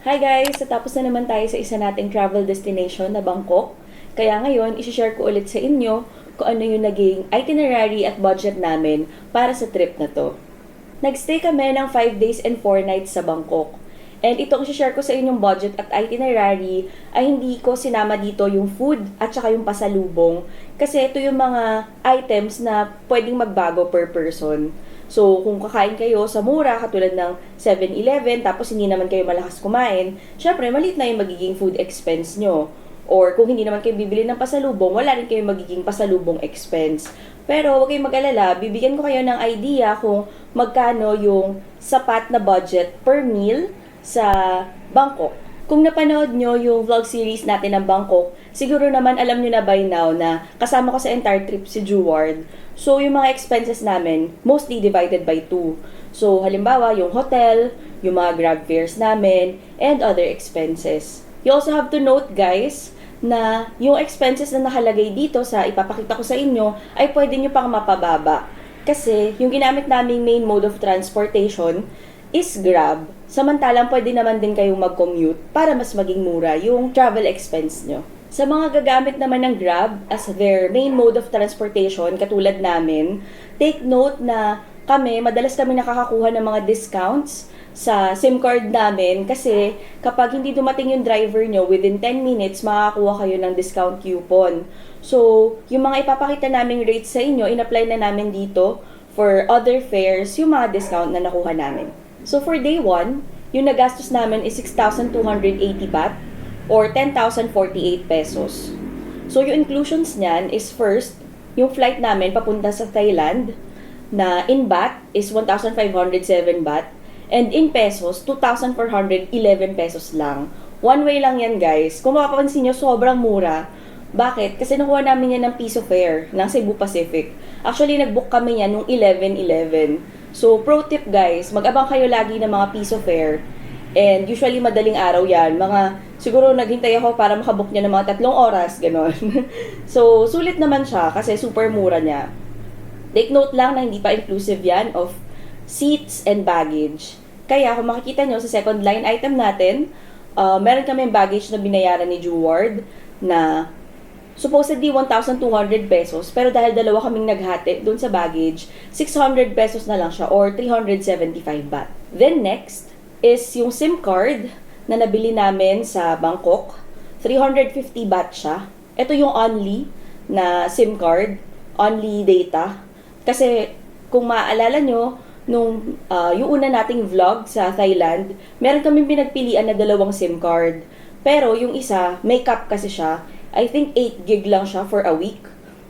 Hi guys! Tapos na naman tayo sa isa nating travel destination na Bangkok. Kaya ngayon, isi-share ko ulit sa inyo kung ano yung naging itinerary at budget namin para sa trip na to. Nagstay kami ng 5 days and 4 nights sa Bangkok. And itong isi-share ko sa inyong budget at itinerary ay hindi ko sinama dito yung food at saka yung pasalubong. Kasi ito yung mga items na pwedeng magbago per person. So, kung kakain kayo sa mura, katulad ng 7-Eleven, tapos hindi naman kayo malakas kumain, syempre, maliit na yung magiging food expense nyo. Or kung hindi naman kayo bibili ng pasalubong, wala rin kayo magiging pasalubong expense. Pero huwag kayong mag-alala, bibigyan ko kayo ng idea kung magkano yung sapat na budget per meal sa Bangkok. Kung napanood nyo yung vlog series natin ng Bangkok, siguro naman alam nyo na by now na kasama ko sa entire trip si Jeward. So, yung mga expenses namin, mostly divided by 2. So, halimbawa, yung hotel, yung mga grab fares namin, and other expenses. You also have to note, guys, na yung expenses na nakalagay dito sa ipapakita ko sa inyo ay pwede nyo pang mapababa. Kasi, yung ginamit naming main mode of transportation is Grab. Samantalang pwede naman din kayong mag-commute para mas maging mura yung travel expense nyo. Sa mga gagamit naman ng Grab as their main mode of transportation, katulad namin, take note na madalas kami nakakakuha ng mga discounts sa SIM card namin kasi kapag hindi dumating yung driver nyo, within 10 minutes, makakakuha kayo ng discount coupon. So, yung mga ipapakita naming rates sa inyo, in-apply na namin dito for other fares, yung mga discount na nakuha namin. So, for day 1, yung nagastos namin is 6,280 baht or 10,048 pesos. So, yung inclusions niyan is first, yung flight namin papunta sa Thailand na in baht is 1,507 baht and in pesos, 2,411 pesos lang. One way lang yan, guys. Kung mapapansin nyo, sobrang mura. Bakit? Kasi nakuha namin yan ng piso fare ng Cebu Pacific. Actually, nag-book kami yan nung 11/11. So, pro tip guys, mag-abang kayo lagi ng mga piso fare. And usually, madaling araw yan. Siguro naghintay ako para makabook niya ng mga 3 oras, gano'n. So, sulit naman siya kasi super mura niya. Take note lang na hindi pa inclusive yan of seats and baggage. Kaya, kung makikita nyo sa second line item natin, meron kami baggage na binayaran ni Jeward na supposedly 1,200 pesos, pero dahil dalawa kaming naghati dun sa baggage, 600 pesos na lang siya or 375 baht. Then next is yung SIM card na nabili namin sa Bangkok. 350 baht siya. Ito yung only na SIM card, only data. Kasi kung maaalala nyo, nung yung una nating vlog sa Thailand, meron kaming pinagpilian na 2 SIM card. Pero yung isa, may cap kasi siya. I think 8 gig lang siya for a week.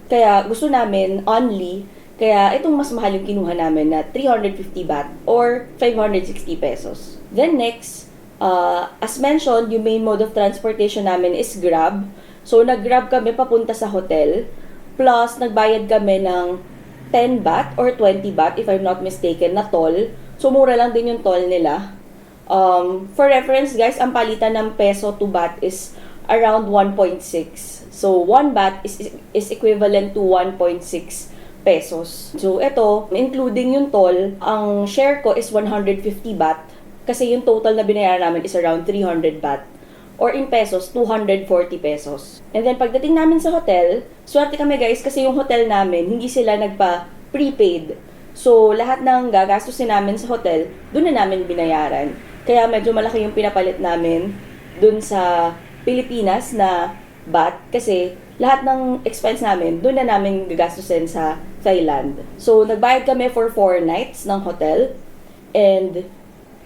Kaya gusto namin only. Kaya itong mas mahal yung kinuha namin na 350 baht or 560 pesos. Then next, as mentioned, yung main mode of transportation namin is Grab. So nag-Grab kami papunta sa hotel. Plus, nagbayad kami ng 10 baht or 20 baht if I'm not mistaken na toll. So mura lang din yung toll nila. For reference guys, ang palitan ng peso to baht is around 1.6. So, 1 baht is equivalent to 1.6 pesos. So, ito, including yung toll, ang share ko is 150 baht kasi yung total na binayaran namin is around 300 baht. Or in pesos, 240 pesos. And then, pagdating namin sa hotel, swerte kami guys kasi yung hotel namin, hindi sila nagpa-prepaid. So, lahat ng gagastusin namin sa hotel, doon na namin binayaran. Kaya medyo malaki yung pinapalit namin doon sa Pilipinas na baht kasi lahat ng expense namin, doon na namin gagastusin sa Thailand. So, nagbayad kami for 4 nights ng hotel. And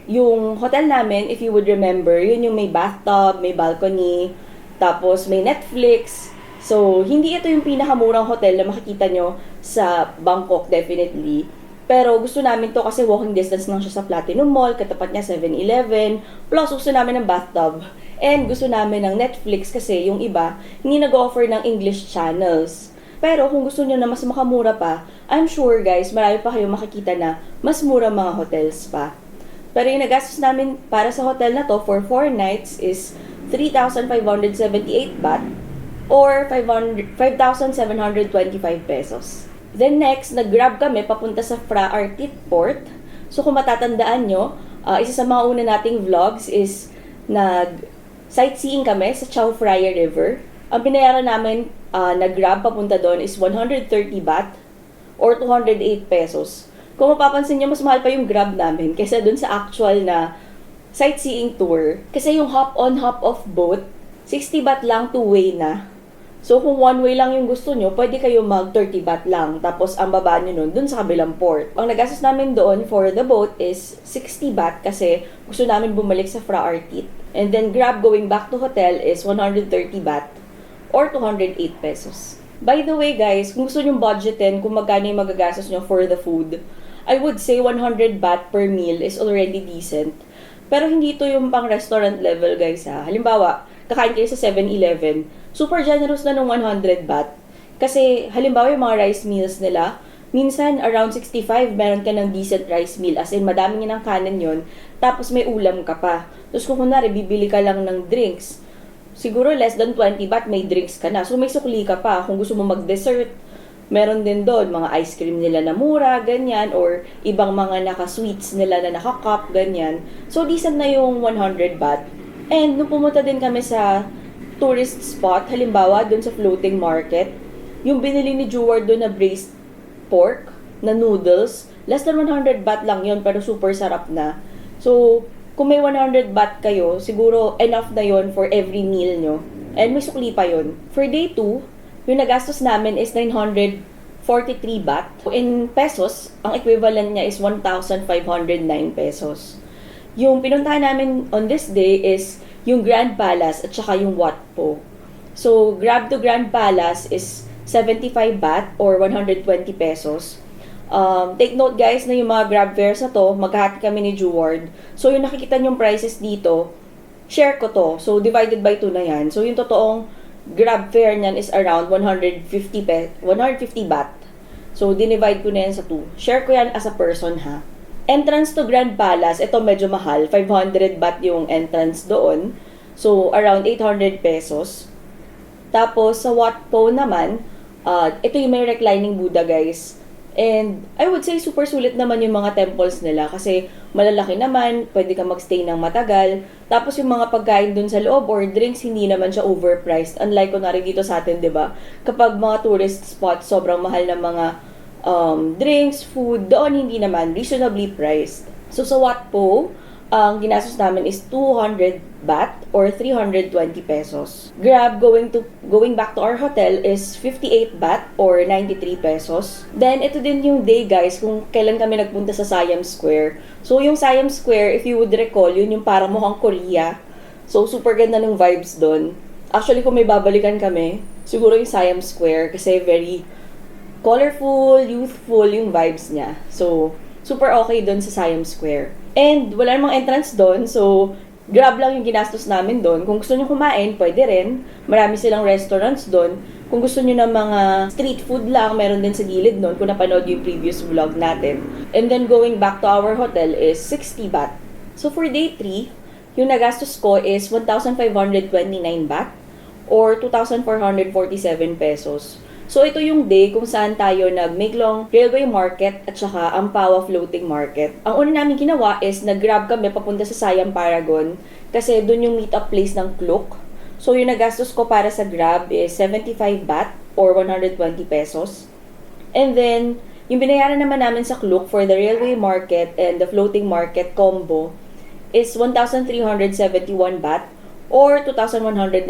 yung hotel namin, if you would remember, yun yung may bathtub, may balcony, tapos may Netflix. So, hindi ito yung pinakamurang hotel na makikita nyo sa Bangkok, definitely. Pero gusto namin to kasi walking distance lang siya sa Platinum Mall, katapat niya 7-Eleven, plus gusto namin ng bathtub. And gusto namin ng Netflix kasi yung iba, hindi nag-offer ng English channels. Pero kung gusto nyo na mas makamura pa, I'm sure guys, marami pa kayong makikita na mas mura mga hotels pa. Pero yung nagastos namin para sa hotel na to for 4 nights is 3,578 baht or 5,725 pesos. Then next, nag-grab kami papunta sa Phra Artit Port. So kung matatandaan nyo, isa sa mga una nating vlogs is Sightseeing kami sa Chao Phraya River. Ang binayaran namin na Grab papunta doon is 130 baht or 208 pesos. Kung mapapansin nyo, mas mahal pa yung Grab namin kaysa doon sa actual na sightseeing tour. Kasi yung hop-on, hop-off boat, 60 baht lang two-way na. So, kung one way lang yung gusto nyo, pwede kayo mag 30 baht lang. Tapos, ang baba nyo nun, dun sa kabilang port. Ang nagastos namin doon for the boat is 60 baht kasi gusto namin bumalik sa Phra Artit. And then, Grab going back to hotel is 130 baht or 208 pesos. By the way, guys, kung gusto nyo budgetin kung magkano yung magagastos nyo for the food, I would say 100 baht per meal is already decent. Pero hindi ito yung pang restaurant level, guys, ha. Halimbawa, kakain kayo sa 7-Eleven, super generous na ng 100 baht. Kasi, halimbawa yung mga rice meals nila, minsan around 65, meron ka ng decent rice meal. As in, madami ng kanin yon, tapos may ulam ka pa. Tapos kung kunwari, bibili ka lang ng drinks, siguro less than 20 baht, may drinks ka na. So, may sukli ka pa. Kung gusto mo mag-dessert, meron din doon, mga ice cream nila na mura, ganyan, or ibang mga naka-sweets nila na naka-cup, ganyan. So, decent na yung 100 baht. And, nung pumunta din kami sa tourist spot, halimbawa, dun sa floating market, yung binili ni Jeward dun na braised pork, na noodles, less than 100 baht lang yon pero super sarap na. So, kung may 100 baht kayo, siguro enough na yon for every meal nyo. And may sukli pa yon. For day 2, yung nagastos namin is 943 baht. In pesos, ang equivalent niya is 1,509 pesos. Yung pinuntahan namin on this day is yung Grand Palace at saka yung Wat Po. So, Grab to Grand Palace is 75 baht or 120 pesos. Take note guys na yung mga Grab fares na to, maghahati kami ni Jeward. So, yung nakikita nyong prices dito, share ko to. So, divided by 2 na yan. So, yung totoong Grab fare niyan is around 150 baht. So, dinivide ko na yan sa 2. Share ko yan as a person, ha. Entrance to Grand Palace, ito medyo mahal. 500 baht yung entrance doon. So, around 800 pesos. Tapos, sa Wat Po naman, ito yung may reclining Buddha, guys. And, I would say, super sulit naman yung mga temples nila. Kasi, malalaki naman, pwede ka magstay ng matagal. Tapos, yung mga pagkain dun sa loob or drinks, hindi naman siya overpriced. Unlike, kunwari dito sa atin, diba? Kapag mga tourist spots, sobrang mahal ng mga drinks, food, doon hindi naman, reasonably priced. So, sa Wat Po, ang ginastos namin is 200 baht or 320 pesos. Grab going back to our hotel is 58 baht or 93 pesos. Then, ito din yung day, guys, kung kailan kami nagpunta sa Siam Square. So, yung Siam Square, if you would recall, yun yung parang mukhang Korea. So, super ganda ng vibes doon. Actually, kung may babalikan kami, siguro yung Siam Square kasi very colorful, youthful yung vibes niya. So, super okay doon sa Siam Square. And, wala namang entrance doon, so, Grab lang yung ginastos namin doon. Kung gusto nyo kumain, pwede rin. Marami silang restaurants doon. Kung gusto nyo ng mga street food lang, meron din sa gilid doon kung napanood yung previous vlog natin. And then, going back to our hotel is 60 baht. So, for day 3, yung nagastos ko is 1,529 baht or 2,447 pesos. So, ito yung day kung saan tayo nag-Maeklong Railway Market at saka Ampawa Floating Market. Ang una namin ginawa is nag-grab kami papunta sa Siam Paragon kasi doon yung meet-up place ng Klook. So, yung nagastos ko para sa Grab is 75 baht or 120 pesos. And then, yung binayaran naman namin sa Klook for the Railway Market and the Floating Market combo is 1,371 baht or 2,194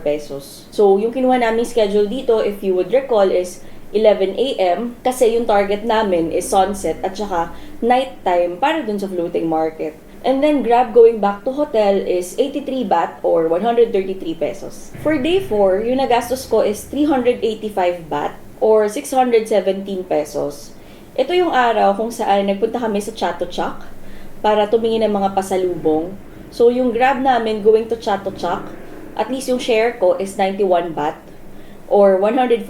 pesos. So, yung kinuha namin schedule dito, if you would recall, is 11 a.m. kasi yung target namin is sunset at saka nighttime para dun sa floating market. And then, Grab going back to hotel is 83 baht or 133 pesos. For day 4, yung nagastos ko is 385 baht or 617 pesos. Ito yung araw kung saan nagpunta kami sa Chatuchak para tumingin ng mga pasalubong. So, yung Grab namin going to Chatuchak, at least yung share ko is 91 baht or 146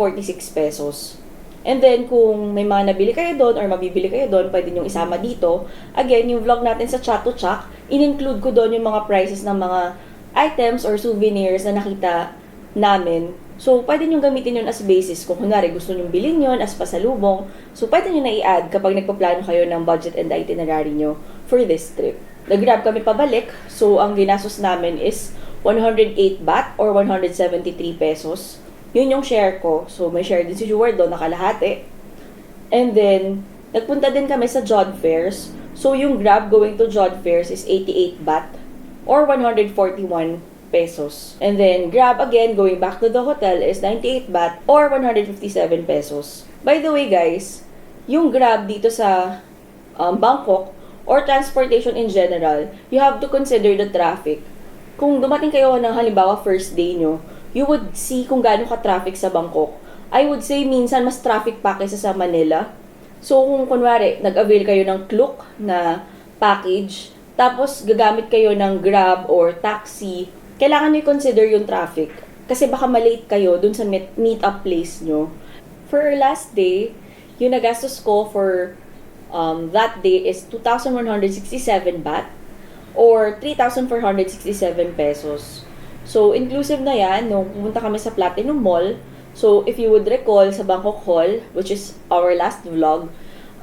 pesos. And then, kung may mga nabili kayo doon or mabibili kayo doon, pwede nyo isama dito. Again, yung vlog natin sa Chatuchak, in-include ko doon yung mga prices ng mga items or souvenirs na nakita namin. So, pwede nyo gamitin yun as basis. Kung kunwari gusto nyo bilhin yun as pasalubong, so pwede nyo na i-add kapag nagpaplano kayo ng budget and itinerary nyo for this trip. Nag-Grab kami pabalik, so ang ginastos namin is 108 baht or 173 pesos. Yun yung share ko. So, may share din si Jewel doon, nakalahati. And then, nagpunta din kami sa John Fairs. So, yung Grab going to John Fairs is 88 baht or 141 pesos. And then, Grab again going back to the hotel is 98 baht or 157 pesos. By the way, guys, yung Grab dito sa Bangkok or transportation in general, you have to consider the traffic. Kung dumating kayo ng halimbawa first day nyo, you would see kung gaano ka-traffic sa Bangkok. I would say minsan mas traffic pa kaysa sa Manila. So kung kunwari, nag-avail kayo ng Klook na package, tapos gagamit kayo ng Grab or taxi, kailangan nyo i-consider yung traffic. Kasi baka malate kayo dun sa meet-up place nyo. For our last day, yung nagastos ko for that day is 2,167 baht or 3,467 pesos. So, inclusive na yan nung pumunta kami sa Platinum Mall. So, if you would recall sa Bangkok Hall, which is our last vlog,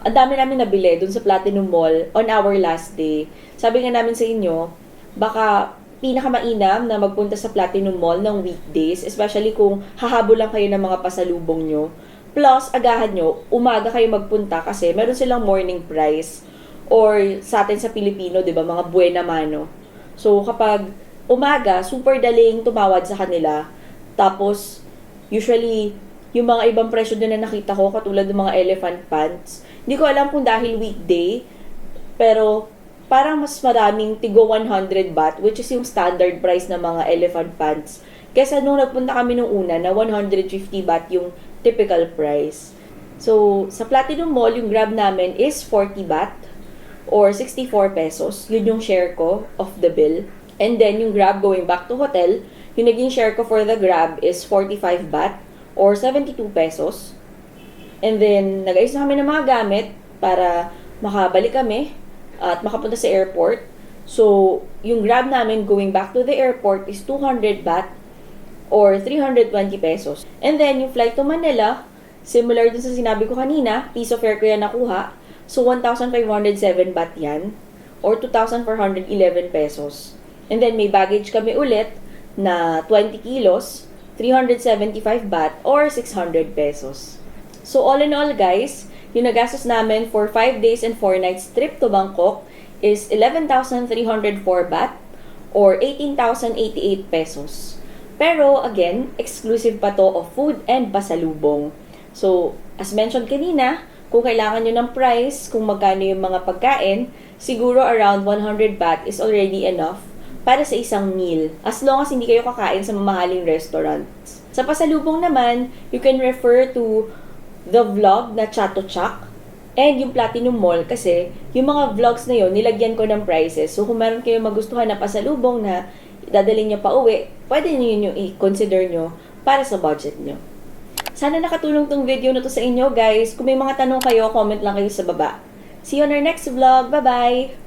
ang dami namin nabili dun sa Platinum Mall on our last day. Sabi nga namin sa inyo, baka pinakamainam na magpunta sa Platinum Mall ng weekdays, especially kung hahabol lang kayo ng mga pasalubong nyo. Plus, agahan nyo, umaga kayo magpunta kasi meron silang morning price. Or sa atin sa Pilipino, di ba, mga buena mano. So, kapag umaga, super daling tumawad sa kanila. Tapos, usually, yung mga ibang presyo din na nakita ko, katulad ng mga elephant pants, hindi ko alam kung dahil weekday, pero parang mas maraming tigo 100 baht, which is yung standard price ng mga elephant pants. Kesa nung nagpunta kami nung una na 150 baht yung typical price. So, sa Platinum Mall, yung Grab namin is 40 baht or 64 pesos. Yun yung share ko of the bill. And then, yung Grab going back to hotel, yung naging share ko for the Grab is 45 baht or 72 pesos. And then, nag-ayos na kami ng mga gamit para makabalik kami at makapunta sa airport. So, yung Grab namin going back to the airport is 200 baht or 320 pesos. And then, yung flight to Manila, similar dun sa sinabi ko kanina, piece of fare ko yan nakuha. So, 1,507 baht yan or 2,411 pesos. And then, may baggage kami ulit na 20 kilos, 375 baht or 600 pesos. So, all in all, guys, yung nagastos namin for 5 days and 4 nights trip to Bangkok is 11,304 baht or 18,088 pesos. Pero, again, exclusive pa to of food and pasalubong. So, as mentioned kanina, kung kailangan nyo ng price, kung magkano yung mga pagkain, siguro around 100 baht is already enough para sa isang meal. As long as hindi kayo kakain sa mamahaling restaurants. Sa pasalubong naman, you can refer to the vlog na Chato Chak and yung Platinum Mall kasi yung mga vlogs na yun, nilagyan ko ng prices. So, kung meron kayo magustuhan na pasalubong na dadalhin nyo pa uwi, pwede nyo yun yung i-consider nyo para sa budget nyo. Sana nakatulong tong video na to sa inyo, guys. Kung may mga tanong kayo, comment lang kayo sa baba. See you on our next vlog. Bye-bye!